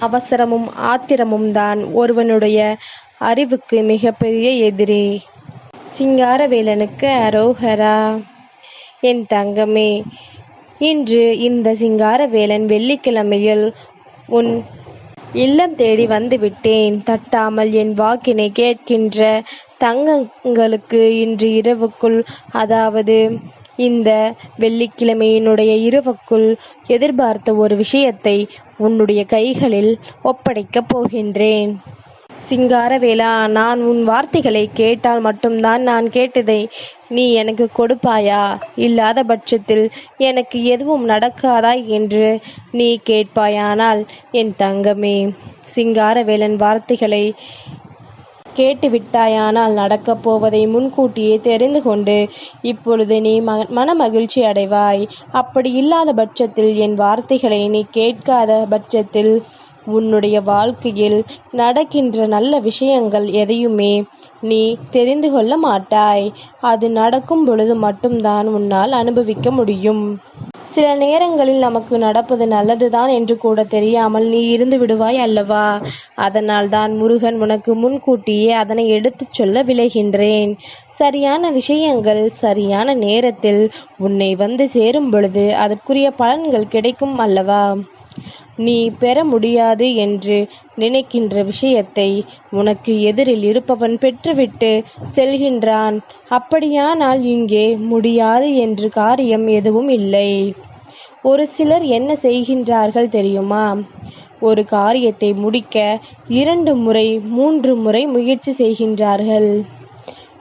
அவசரமும் ஆத்திரமும் தான் ஒருவனுடைய அறிவுக்கு மிகப்பெரிய எதிரி. சிங்காரவேலனுக்கு அரோகரா. என் தங்கமே, இன்று இந்த சிங்காரவேலன் வெள்ளிக்கிழமையில் உன் இல்லம் தேடி வந்துவிட்டேன். தட்டாமல் என் வாக்கினை கேட்கின்ற தங்கங்களுக்கு இன்று இரவுக்குள், அதாவது இந்த வெள்ளிக்கிழமையினுடைய இரவுக்குள் எதிர்பார்த்த ஒரு விஷயத்தை உன்னுடைய கைகளில் ஒப்படைக்கப் போகின்றேன். சிங்காரவேலா, நான் உன் வார்த்தைகளை கேட்டால் மட்டும்தான் நான் கேட்டதை நீ எனக்கு கொடுப்பாயா? இல்லாத பட்சத்தில் எனக்கு எதுவும் நடக்காதா என்று நீ கேட்பாயானால், என் தங்கமே, சிங்காரவேலன் வார்த்தைகளை கேட்டுவிட்டாயானால் நடக்கப் போவதை முன்கூட்டியே தெரிந்து கொண்டு இப்பொழுது நீ மனமகிழ்ச்சி அடைவாய். அப்படி இல்லாத பட்சத்தில், என் வார்த்தைகளை நீ கேட்காத பட்சத்தில் உன்னுடைய வாழ்க்கையில் நடக்கின்ற நல்ல விஷயங்கள் எதையுமே நீ தெரிந்து கொள்ள மாட்டாய். அது நடக்கும் பொழுது மட்டும்தான் உன்னால் அனுபவிக்க முடியும். சில நேரங்களில் நமக்கு நடப்பது நல்லதுதான் என்று கூட தெரியாமல் நீ இருந்து விடுவாய் அல்லவா? அதனால் தான் முருகன் உனக்கு முன்கூட்டியே அதனை எடுத்துச் சொல்ல விளைகின்றேன். சரியான விஷயங்கள் சரியான நேரத்தில் உன்னை வந்து சேரும் பொழுது அதற்குரிய பலன்கள் கிடைக்கும் அல்லவா? நீ பெற முடியாது என்று நினைக்கின்ற விஷயத்தை உனக்கு எதிரில் இருப்பவன் பெற்றுவிட்டு செல்கின்றான். அப்படியானால் இங்கே முடியாது என்று காரியம் எதுவும் இல்லை. ஒரு சிலர் என்ன செய்கின்றார்கள் தெரியுமா? ஒரு காரியத்தை முடிக்க 2 முறை 3 முறை முயற்சி செய்கின்றார்கள்.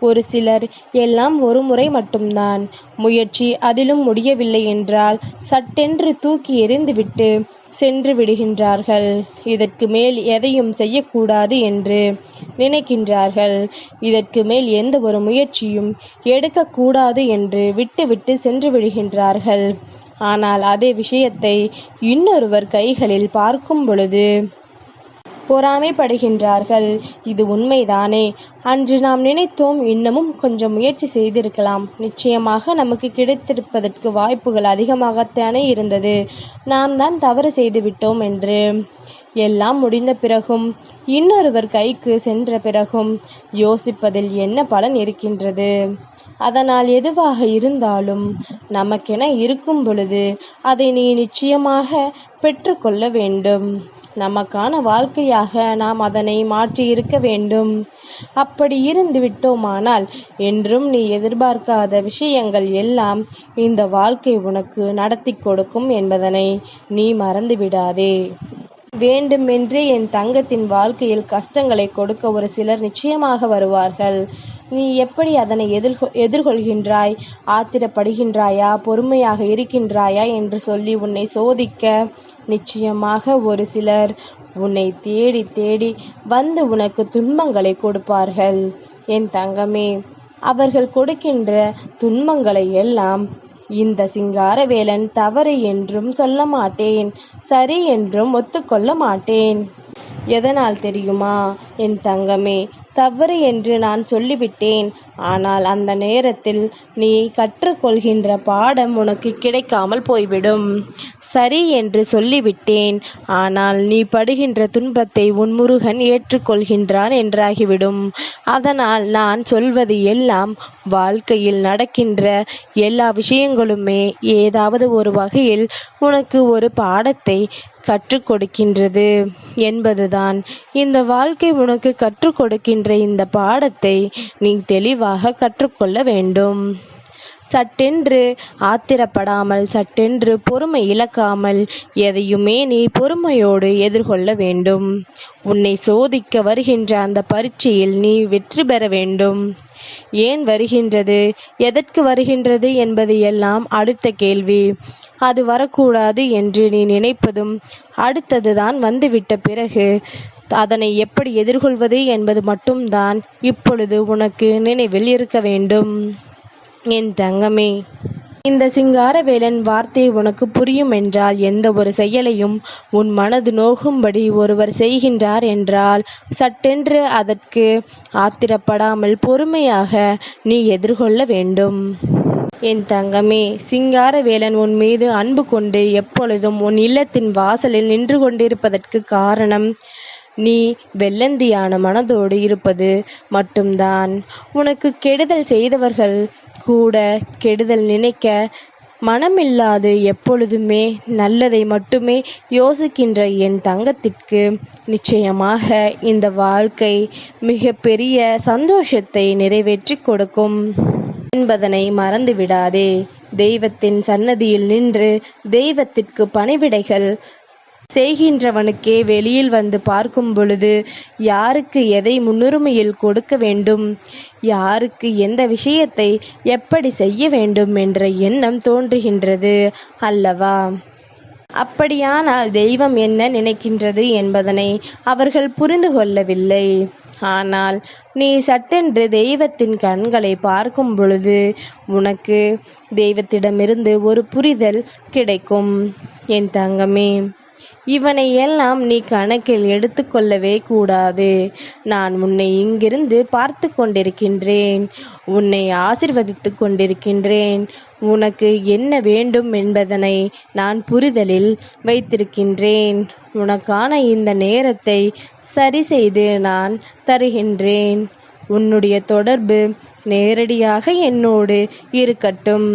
ஒரு சிலர் எல்லாம் ஒரு முறை மட்டும்தான் முயற்சி, அதிலும் முடியவில்லை என்றால் சட்டென்று தூக்கி எறிந்துவிட்டு சென்று விடுகின்றார்கள். இதற்கு மேல் எதையும் செய்யக்கூடாது என்று நினைக்கின்றார்கள். இதற்கு மேல் எந்த ஒரு முயற்சியும் எடுக்கக்கூடாது என்று விட்டு சென்று விடுகின்றார்கள். ஆனால் அதே விஷயத்தை இன்னொருவர் கைகளில் பார்க்கும் பொழுது பொறாமைப்படுகின்றார்கள். இது உண்மைதானே? அன்று நாம் நினைத்தோம், இன்னமும் கொஞ்சம் முயற்சி செய்திருக்கலாம், நிச்சயமாக நமக்கு கிடைத்திருப்பதற்கு வாய்ப்புகள் அதிகமாகத்தானே இருந்தது, நாம் தான் தவறு செய்துவிட்டோம் என்று. எல்லாம் முடிந்த பிறகும் இன்னொருவர் கைக்கு சென்ற பிறகும் யோசிப்பதில் என்ன பலன் இருக்கின்றது? அதனால் எதுவாக இருந்தாலும் நமக்கென இருக்கும் பொழுது அதை நீ நிச்சயமாக பெற்றுக்கொள்ள வேண்டும். நமக்கான வாழ்க்கையாக நாம் அதனை மாற்றி இருக்க வேண்டும். அப்படி இருந்து விட்டோமானால் என்றும் நீ எதிர்பார்க்காத விஷயங்கள் எல்லாம் இந்த வாழ்க்கை உனக்கு நடத்தி கொடுக்கும் என்பதனை நீ மறந்து விடாதே. வேண்டுமென்றே என் தங்கத்தின் வாழ்க்கையில் கஷ்டங்களை கொடுக்க ஒரு சிலர் நிச்சயமாக வருவார்கள். நீ எப்படி அதனை எதிர்கொள்கின்றாய்? ஆத்திரப்படுகின்றாயா, பொறுமையாக இருக்கின்றாயா என்று சொல்லி உன்னை சோதிக்க நிச்சயமாக ஒரு சிலர் உன்னை தேடி தேடி வந்து உனக்கு துன்பங்களை கொடுப்பார்கள். என் தங்கமே, அவர்கள் கொடுக்கின்ற துன்பங்களை எல்லாம் இந்த சிங்காரவேலன் தவறு என்றும் சொல்ல மாட்டேன், சரி என்றும் ஒத்துக்கொள்ள மாட்டேன். எதனால் தெரியுமா என் தங்கமே? தவறு என்று நான் சொல்லிவிட்டேன். ஆனால் அந்த நேரத்தில் நீ கற்றுக்கொள்கின்ற பாடம் உனக்கு கிடைக்காமல் போய்விடும். சரி என்று சொல்லிவிட்டேன், ஆனால் நீ படுகின்ற துன்பத்தை உன் முருகன் ஏற்றுக்கொள்கின்றான் என்றாகிவிடும். அதனால் நான் சொல்வது எல்லாம் வாழ்க்கையில் நடக்கின்ற எல்லா விஷயங்களுமே ஏதாவது ஒரு வகையில் உனக்கு ஒரு பாடத்தை கற்றுக் கொடுக்கின்றது என்பதுதான். இந்த வாழ்க்கை உனக்கு கற்றுக் கொடுக்கின்ற இந்த பாடத்தை நீ தெளிவாக கற்றுக்கொள்ள வேண்டும். சட்டென்று ஆத்திரப்படாமல், சட்டென்று பொறுமை இழக்காமல் எதையுமே நீ பொறுமையோடு எதிர்கொள்ள வேண்டும். உன்னை சோதிக்க வருகின்ற அந்த பரீட்சையில் நீ வெற்றி பெற வேண்டும். ஏன் வருகின்றது, எதற்கு வருகின்றது என்பது எல்லாம் அடுத்த கேள்வி. அது வரக்கூடாது என்று நீ நினைப்பதும் அடுத்ததுதான். வந்துவிட்ட பிறகு அதனை எப்படி எதிர்கொள்வது என்பது மட்டும்தான் இப்பொழுது உனக்கு நினைவில் இருக்க வேண்டும். என் தங்கமே, இந்த சிங்காரவேலன் வார்த்தை உனக்கு புரியும் என்றால், எந்த ஒரு செயலையும் உன் மனது நோகும்படி ஒருவர் செய்கின்றார் என்றால் சட்டென்று அதற்கு ஆத்திரப்படாமல் பொறுமையாக நீ எதிர்கொள்ள வேண்டும். என் தங்கமே, சிங்காரவேலன் உன் மீது அன்பு கொண்டு எப்பொழுதும் உன் இல்லத்தின் வாசலில் நின்று கொண்டிருப்பதற்கு காரணம் நீ வெள்ளந்தியான மனதோடு இருப்பது மட்டும்தான். உனக்கு கெடுதல் செய்தவர்கள் கூட கெடுதல் நினைக்க மனமில்லாது எப்பொழுதுமே நல்லதை மட்டுமே யோசிக்கின்ற என் தங்கத்திற்கு நிச்சயமாக இந்த வாழ்க்கை மிக பெரிய சந்தோஷத்தை நிறைவேற்றி கொடுக்கும் என்பதனை மறந்து விடாதே. தெய்வத்தின் சன்னதியில் நின்று தெய்வத்திற்கு பணிவிடைகள் செய்கின்றவனுக்கே வெளியில் வந்து பார்க்கும் பொழுது யாருக்கு எதை முன்னுரிமையில் கொடுக்க வேண்டும், யாருக்கு எந்த விஷயத்தை எப்படி செய்ய வேண்டும் என்ற எண்ணம் தோன்றுகின்றது அல்லவா? அப்படியானால் தெய்வம் என்ன நினைக்கின்றது என்பதனை அவர்கள் புரிந்து கொள்ளவில்லை. ஆனால் நீ சட்டென்று தெய்வத்தின் கண்களை பார்க்கும் பொழுது உனக்கு தெய்வத்திடமிருந்து ஒரு புரிதல் கிடைக்கும். என் தங்கமே, இவனை எல்லாம் நீ கணக்கில் எடுத்துக்கொள்ளவே கூடாது. நான் உன்னை இங்கிருந்து பார்த்து கொண்டிருக்கின்றேன், உன்னை ஆசிர்வதித்து கொண்டிருக்கின்றேன். உனக்கு என்ன வேண்டும் என்பதனை நான் புரிதலில் வைத்திருக்கின்றேன். உனக்கான இந்த நேரத்தை சரி செய்து நான் தருகின்றேன். உன்னுடைய தொடர்பு நேரடியாக என்னோடு இருக்கட்டும்.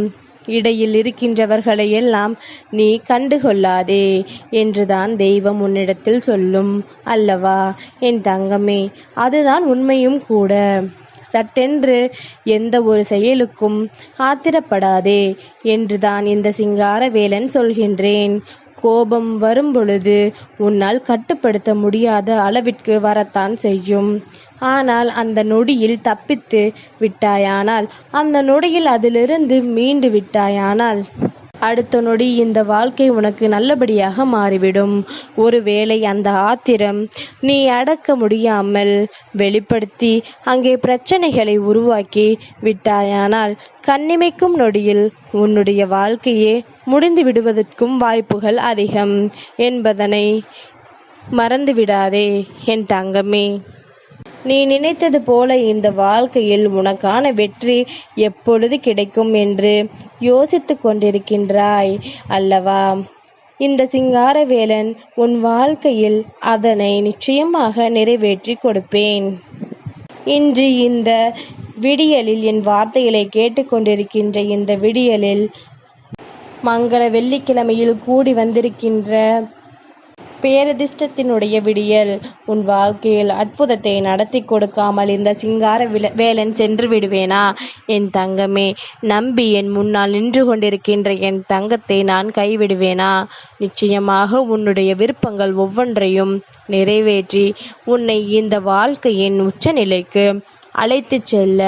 இடையில் இருக்கின்றவர்களை எல்லாம் நீ கண்டுகொள்ளாதே என்றுதான் தெய்வம் உன்னிடத்தில் சொல்லும் அல்லவா? என் தங்கமே, அதுதான் உண்மையும் கூட. சட்டென்று எந்த ஒரு செயலுக்கும் ஆத்திரப்படாதே என்றுதான் இந்த சிங்காரவேலன் சொல்கின்றேன். கோபம் வரும்பொழுது உன்னால் கட்டுப்படுத்த முடியாத அளவிற்கு வரத்தான் செய்யும். ஆனால் அந்த நொடியில் தப்பித்து விட்டாயானால், அந்த நொடியில் அதிலிருந்து மீண்டு விட்டாயானால், அடுத்த நொடி இந்த வாழ்க்கை உனக்கு நல்லபடியாக மாறிவிடும். ஒருவேளை அந்த ஆத்திரம் நீ அடக்க முடியாமல் வெளிப்படுத்தி அங்கே பிரச்சனைகளை உருவாக்கி விட்டாயானால், கண்ணிமைக்கும் நொடியில் உன்னுடைய வாழ்க்கையே முடிந்து விடுவதற்கும் வாய்ப்புகள் அதிகம் என்பதனை மறந்துவிடாதே என் தங்கமே. நீ நினைத்தது போல இந்த வாழ்க்கையில் உனக்கான வெற்றி எப்பொழுது கிடைக்கும் என்று யோசித்து கொண்டிருக்கின்றாய் அல்லவா? இந்த சிங்காரவேலன் உன் வாழ்க்கையில் அதனை நிச்சயமாக நிறைவேற்றி கொடுப்பேன். இன்று இந்த விடியலில் என் வார்த்தைகளை கேட்டுக்கொண்டிருக்கின்ற இந்த விடியலில் மங்கள வெள்ளிக்கிழமையில் கூடி வந்திருக்கின்ற பேரதிர்ஷ்டத்தினுடைய விடியல் உன் வாழ்க்கையில் அற்புதத்தை நடத்தி கொடுக்காமல் இந்த சிங்கார வேலன் சென்று விடுவேனா? என் தங்கமே, நம்பி என் முன்னால் நின்று கொண்டிருக்கின்ற என் தங்கத்தை நான் கைவிடுவேனா? நிச்சயமாக உன்னுடைய விருப்பங்கள் ஒவ்வொன்றையும் நிறைவேற்றி உன்னை இந்த வாழ்க்கையின் உச்சநிலைக்கு அழைத்து செல்ல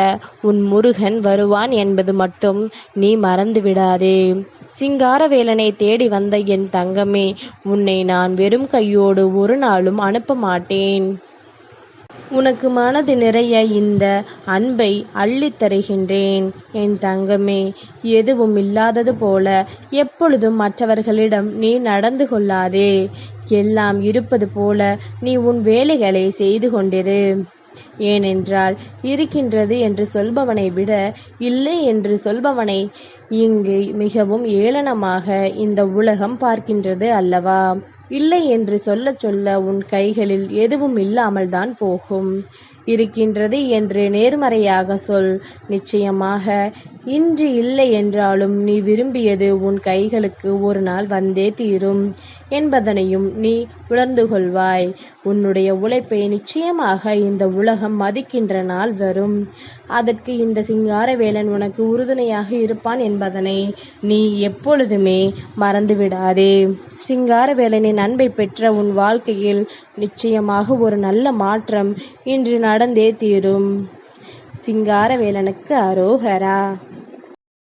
உன் முருகன் வருவான் என்பது மட்டும் நீ மறந்து விடாதே. சிங்காரவேலனை தேடி வந்த என் தங்கமே, உன்னை நான் வெறும் கையோடு ஒரு நாளும் அனுப்ப மாட்டேன். உனக்கு மனது நிறைய இந்த அன்பை அள்ளித் தருகின்றேன். என் தங்கமே, எதுவும் இல்லாதது போல எப்பொழுதும் மற்றவர்களிடம் நீ நடந்து கொள்ளாதே. எல்லாம் இருப்பது போல நீ உன் வேலைகளை செய்து கொண்டிரு. ஏனென்றால் இருக்கின்றது என்று சொல்பவனை விட இல்லை என்று சொல்பவனை இங்கு மிகவும் ஏளனமாக இந்த உலகம் பார்க்கின்றது அல்லவா? இல்லை என்று சொல்ல சொல்ல உன் கைகளில் எதுவும் இல்லாமல் தான் போகும். இருக்கின்றது என்று நேர்மறையாக சொல். நிச்சயமாக இன்று இல்லை என்றாலும் நீ விரும்பியது உன் கைகளுக்கு ஒரு நாள் வந்தே தீரும் என்பதனையும் நீ உணர்ந்து கொள்வாய். உன்னுடைய உழைப்பை நிச்சயமாக இந்த உலகம் மதிக்கின்ற நாள் வரும். அதற்கு இந்த சிங்காரவேலன் உனக்கு உறுதுணையாக இருப்பான் என்பதனை நீ எப்பொழுதுமே மறந்துவிடாதே. சிங்காரவேலனின் அன்பை பெற்ற உன் வாழ்க்கையில் நிச்சயமாக ஒரு நல்ல மாற்றம் இன்று நடந்தே தீரும். சிங்காரவேலனுக்கு அரோகரா.